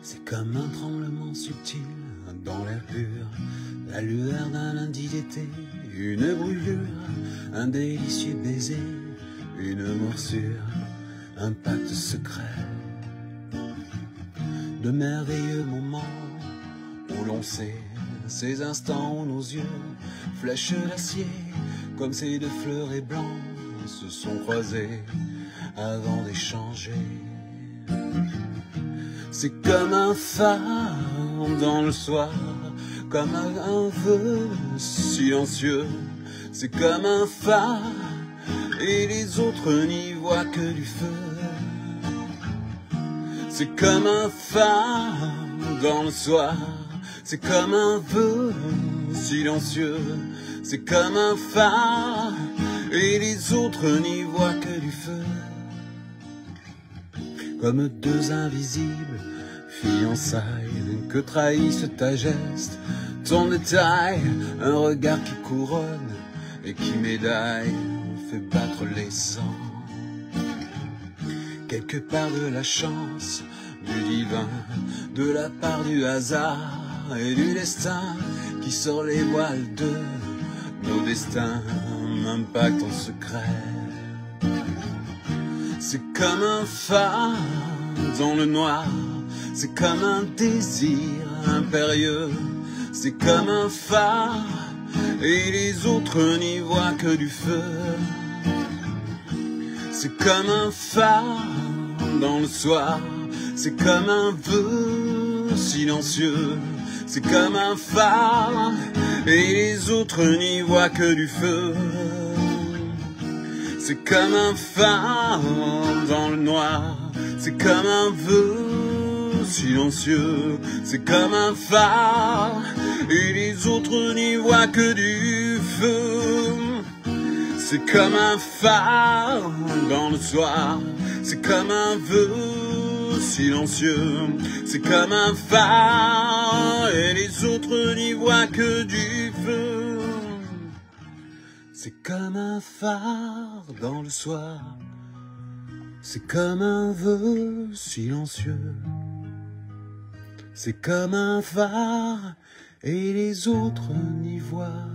C'est comme un tremblement subtil dans l'air pur, la lueur d'un lundi d'été, une brûlure, un délicieux baiser, une morsure, un pacte secret. De merveilleux moments où l'on sait, ces instants où nos yeux, flèches d'acier, comme ces deux fleurets blancs, se sont croisés avant d'échanger. C'est comme un phare dans le soir, comme un vœu silencieux. C'est comme un phare et les autres n'y voient que du feu. C'est comme un phare dans le soir, c'est comme un vœu silencieux. C'est comme un phare et les autres n'y voient que du feu. Comme deux invisibles fiançailles que trahissent ta geste, ton détail, un regard qui couronne et qui médaille, fait battre les sangs. Quelque part de la chance, du divin, de la part du hasard et du destin qui sort les voiles de nos destins, un pacte en secret. C'est comme un phare dans le noir, c'est comme un désir impérieux. C'est comme un phare et les autres n'y voient que du feu. C'est comme un phare dans le soir, c'est comme un vœu silencieux. C'est comme un phare et les autres n'y voient que du feu. C'est comme un phare dans le noir, c'est comme un vœu silencieux. C'est comme un phare et les autres n'y voient que du feu. C'est comme un phare dans le soir, c'est comme un vœu silencieux. C'est comme un phare et les autres n'y voient que du feu. C'est comme un phare dans le soir, c'est comme un vœu silencieux. C'est comme un phare et les autres n'y voient